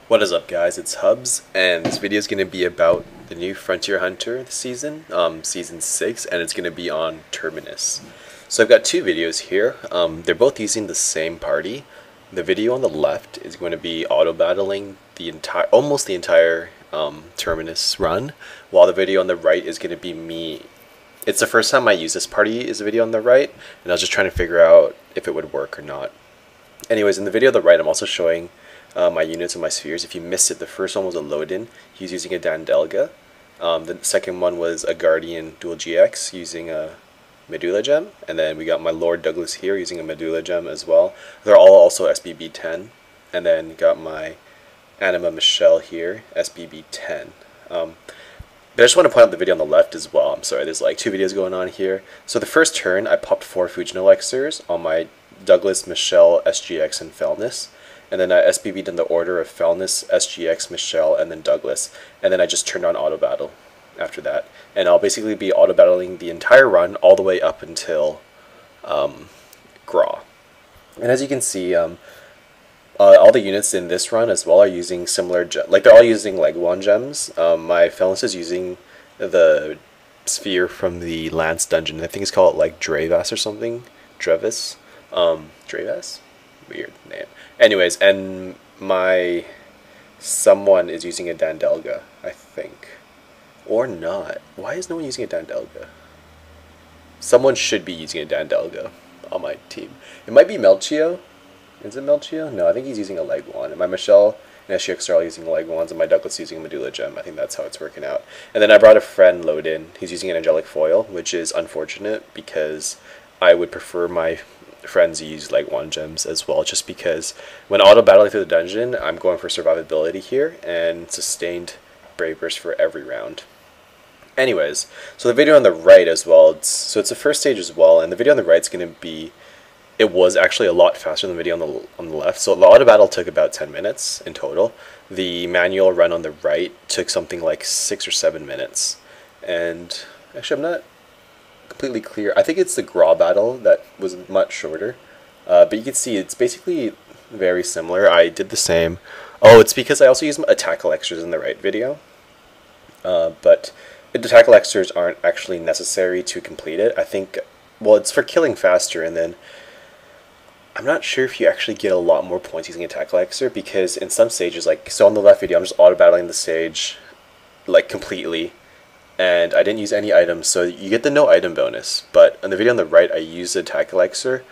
What is up, guys? It's Hubs, and this video is going to be about the new Frontier Hunter season, season 6, and it's going to be on Terminus. So I've got two videos here. They're both using the same party. The video on the left is going to be auto-battling almost the entire Terminus run, while the video on the right is going to be me. It's the first time I use this party is the video on the right, and I was just trying to figure out if it would work or not. Anyways, in the video on the right, I'm also showing my units and my spheres. If you missed it, the first one was a Loden. He's using a Dandelga. The second one was a Guardian Dual GX using a Medulla Gem. And then we got my Lord Douglas here using a Medulla Gem as well. They're all also SBB 10. And then got my Anima Michelle here, SBB 10. But I just want to point out the video on the left as well. I'm sorry, there's like two videos going on here. So the first turn, I popped 4 Fujino Elixirs on my Douglas, Michelle, SGX, and Felness. And then I SBB'd in the order of Felness, SGX, Michelle, and then Douglas. And then I just turned on auto battle after that. And I'll basically be auto battling the entire run all the way up until Graw. And as you can see, all the units in this run as well are using similar like they're all using Leguan gems. My Felness is using the sphere from the Lance dungeon. I think it's called like Dravas or something. Drevis. Dravas? Weird name. Anyways, and my someone is using a Dandelga, I think. Or not. Why is no one using a Dandelga? Someone should be using a Dandelga on my team. It might be Melchio. Is it Melchio? No, I think he's using a Leguan. And my Michelle and SGX are all using Leguans, and my Douglas using a Medulla Gem. I think that's how it's working out. And then I brought a friend Loden. He's using an Angelic Foil, which is unfortunate because I would prefer my friends use Leguan gems as well, just because when auto battling through the dungeon, I'm going for survivability here and sustained brave burst for every round. Anyways, so the video on the right as well, it's the first stage as well, and the video on the right is going to be, it was actually a lot faster than the video on the left. So the auto battle took about 10 minutes in total. The manual run on the right took something like 6 or 7 minutes. And actually, I'm not completely clear. I think it's the Graw battle that was much shorter. But you can see it's basically very similar. I did the same. Oh, it's because I also used attack elixirs in the right video. But the attack elixirs aren't actually necessary to complete it. I think, well, it's for killing faster, and then I'm not sure if you actually get a lot more points using attack elixir, because in some stages, like, so on the left video, I'm just auto battling the stage, like, completely. And I didn't use any items, so you get the no item bonus. But on the video on the right, I used the attack elixir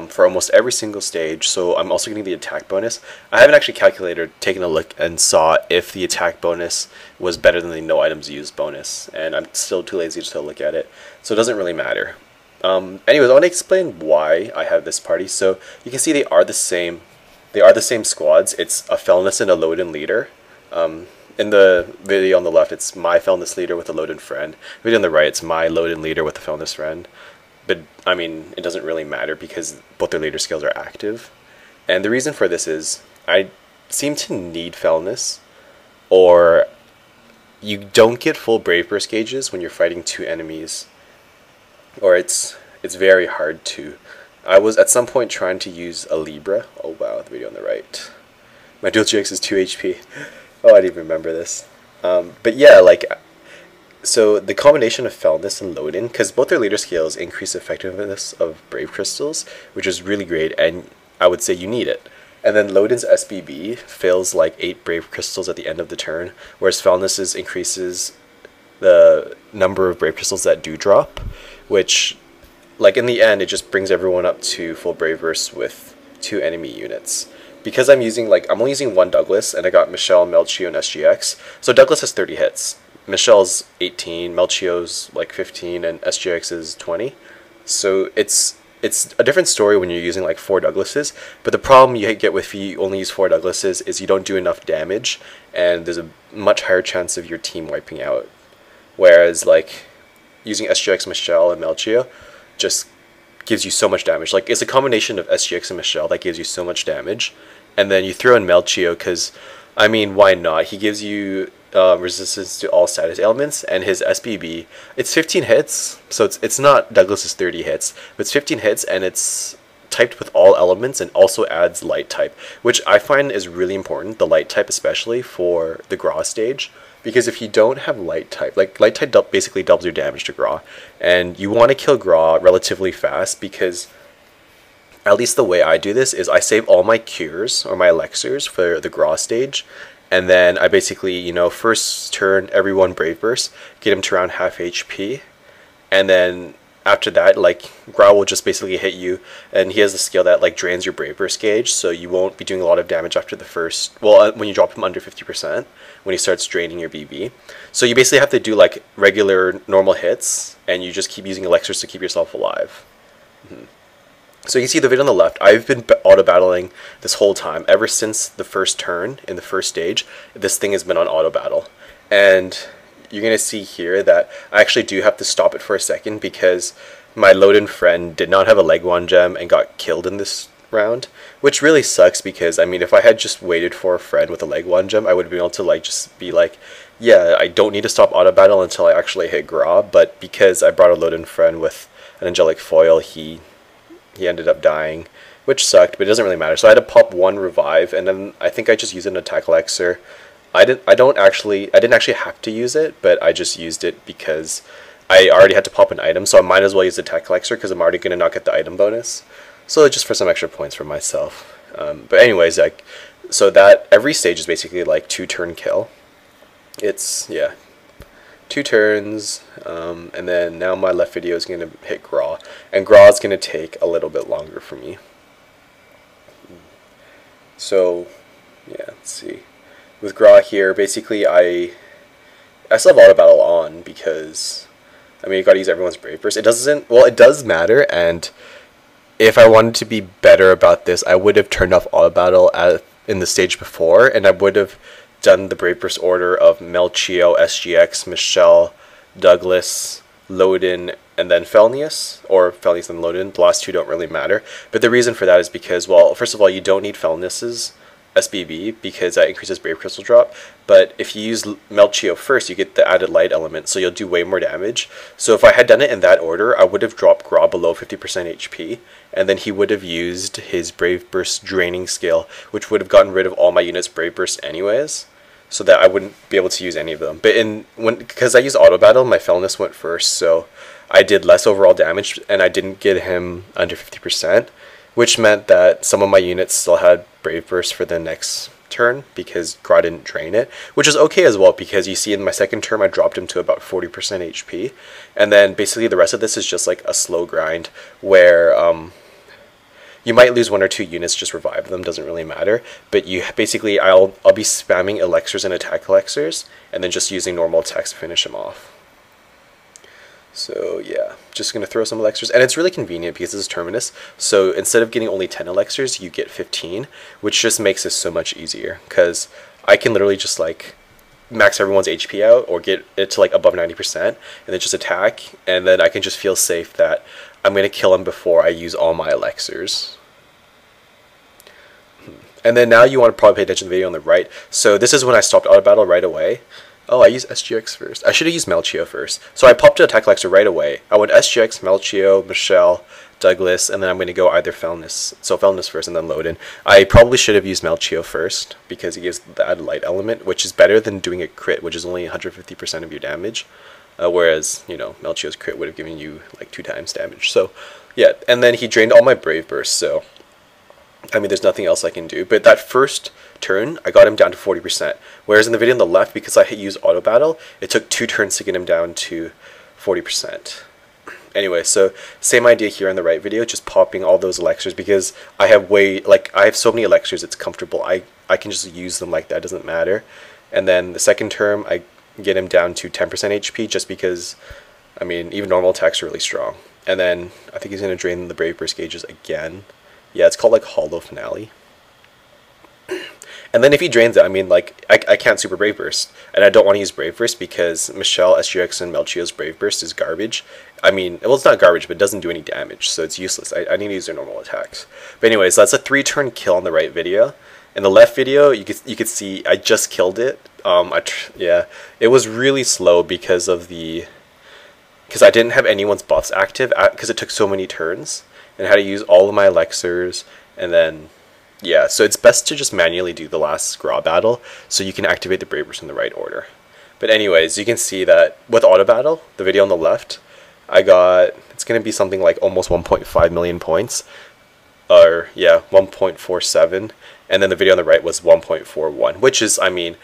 for almost every single stage, so I'm also getting the attack bonus. I haven't actually calculated, taken a look, and saw if the attack bonus was better than the no items used bonus, and I'm still too lazy to look at it, so it doesn't really matter. Anyways, I want to explain why I have this party. So you can see they are the same. They are the same squads. It's a Felness and a Loden leader. In the video on the left, it's my Felness leader with a Loden friend. The video on the right, it's my Loden leader with a Felness friend. But, I mean, it doesn't really matter because both their leader skills are active. And the reason for this is I seem to need Felness, or you don't get full Brave Burst gauges when you're fighting two enemies, or it's very hard to. I was at some point trying to use a Libra. Oh wow, the video on the right. My dual GX is 2 HP. Oh, I didn't even remember this. But yeah, like, so the combination of Felness and Loden, because both their leader skills increase effectiveness of Brave Crystals, which is really great, and I would say you need it. And then Loden's SBB fills like 8 Brave Crystals at the end of the turn, whereas Felness's increases the number of Brave Crystals that do drop, which, like, in the end, it just brings everyone up to full Brave Burst with 2 enemy units. Because I'm using, like, I'm only using 1 Douglas, and I got Michelle, Melchio, and SGX. So Douglas has 30 hits. Michelle's 18, Melchio's like 15, and SGX is 20. So it's a different story when you're using like 4 Douglases. But the problem you get with if you only use 4 Douglases is you don't do enough damage, and there's a much higher chance of your team wiping out. Whereas, like, using SGX, Michelle, and Melchio just gives you so much damage. Like, it's a combination of SGX and Michelle that gives you so much damage. And then you throw in Melchio because, I mean, why not? He gives you resistance to all status ailments, and his SBB, it's 15 hits. So it's not Douglas's 30 hits, but it's 15 hits, and it's typed with all elements and also adds light type, which I find is really important, the light type especially for the Gra stage. Because if you don't have light type, like light type basically doubles your damage to Gra, and you want to kill Gra relatively fast because at least the way I do this is I save all my cures or my elixirs for the Gra stage, and then I basically, you know, first turn everyone Brave Burst, get him to around half HP, and then after that, like, Gra will just basically hit you, and he has a skill that, like, drains your Brave Burst gauge, so you won't be doing a lot of damage after the first, well, when you drop him under 50%, when he starts draining your BB. So you basically have to do, like, regular, normal hits, and you just keep using elixirs to keep yourself alive. So you can see the video on the left, I've been auto-battling this whole time, ever since the first turn, in the first stage, this thing has been on auto-battle. And you're going to see here that I actually do have to stop it for a second because my load-in friend did not have a leg 1 gem and got killed in this round, which really sucks because, I mean, if I had just waited for a friend with a leg 1 gem, I would have been able to, like, just be like, yeah, I don't need to stop auto-battle until I actually hit Gra, but because I brought a load-in friend with an angelic foil, he ended up dying, which sucked, but it doesn't really matter. So I had to pop 1 revive, and then I think I just used an attack elixir. I didn't actually have to use it, but I just used it because I already had to pop an item, so I might as well use the attack elixir because I'm already going to not get the item bonus. So just for some extra points for myself. But anyways, like, so that every stage is basically like 2-turn kill. It's, yeah, 2 turns, and then now my left video is going to hit Gra, and Gra is going to take a little bit longer for me. So, yeah, let's see. With Gra here, basically I still have auto battle on because, I mean, you gotta use everyone's Brave Burst. It doesn't, well, it does matter, and if I wanted to be better about this, I would have turned off auto battle in the stage before, and I would have done the Brave Burst order of Melchio, SGX, Michelle, Douglas, Loden, and then Felnius, or Felnius and Loden. The last 2 don't really matter, but the reason for that is because, well, first of all, you don't need Felnius's SBB because that increases Brave Crystal drop, but if you use Melchio first, you get the added light element, so you'll do way more damage. So if I had done it in that order, I would have dropped Gra below 50% HP, and then he would have used his Brave Burst draining skill, which would have gotten rid of all my units' Brave Burst anyways, so that I wouldn't be able to use any of them. But because I used auto battle, my Felnius went first, so I did less overall damage, and I didn't get him under 50%, which meant that some of my units still had Brave Burst for the next turn because Gra didn't drain it, which is okay as well because you see in my second turn I dropped him to about 40% HP, and then basically the rest of this is just like a slow grind where you might lose 1 or 2 units, just revive them, doesn't really matter, but you basically I'll be spamming elixirs and attack elixirs and then just using normal attacks to finish him off. So yeah, just going to throw some elixirs, and it's really convenient because this is Terminus, so instead of getting only 10 elixirs, you get 15, which just makes this so much easier, because I can literally just like max everyone's HP out, or get it to like above 90%, and then just attack, and then I can just feel safe that I'm going to kill him before I use all my elixirs. And then now you want to probably pay attention to the video on the right, so this is when I stopped auto battle right away. Oh, I used SGX first. I should have used Melchio first. So I popped an attack elixir right away. I went SGX, Melchio, Michelle, Douglas, and then I'm going to go either Felnius. So Felnius first and then Loden. I probably should have used Melchio first because he gives the added light element, which is better than doing a crit, which is only 150% of your damage. Whereas, you know, Melchio's crit would have given you like 2 times damage. So, yeah. And then he drained all my Brave Bursts, so I mean, there's nothing else I can do. But that first turn, I got him down to 40%. Whereas in the video on the left, because I used auto battle, it took 2 turns to get him down to 40%. Anyway, so same idea here in the right video, just popping all those elixirs because I have I have so many elixirs, it's comfortable. I can just use them like that, it doesn't matter. And then the second term, I get him down to 10% HP just because, I mean, even normal attacks are really strong. And then I think he's going to drain the Brave Burst gauges again. Yeah, it's called like Hollow Finale. And then if he drains it, I mean, like, I can't super Brave Burst. And I don't want to use Brave Burst because Michelle, SGX, and Melchio's Brave Burst is garbage. I mean, well, it's not garbage, but it doesn't do any damage, so it's useless. I need to use their normal attacks. But anyways, that's a 3-turn kill on the right video. In the left video, you could see I just killed it. Yeah, it was really slow because I didn't have anyone's buffs active because it took so many turns. and how to use all of my elixirs, and then yeah, so it's best to just manually do the last Scraw battle so you can activate the Bravers in the right order. But anyways, you can see that with auto battle, the video on the left, it's going to be something like almost 1.5 million points, or yeah, 1.47, and then the video on the right was 1.41, which is, I mean,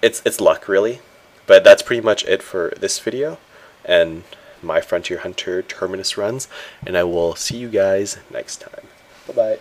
it's luck really, but that's pretty much it for this video and my Frontier Hunter Terminus runs, and I will see you guys next time. Bye bye.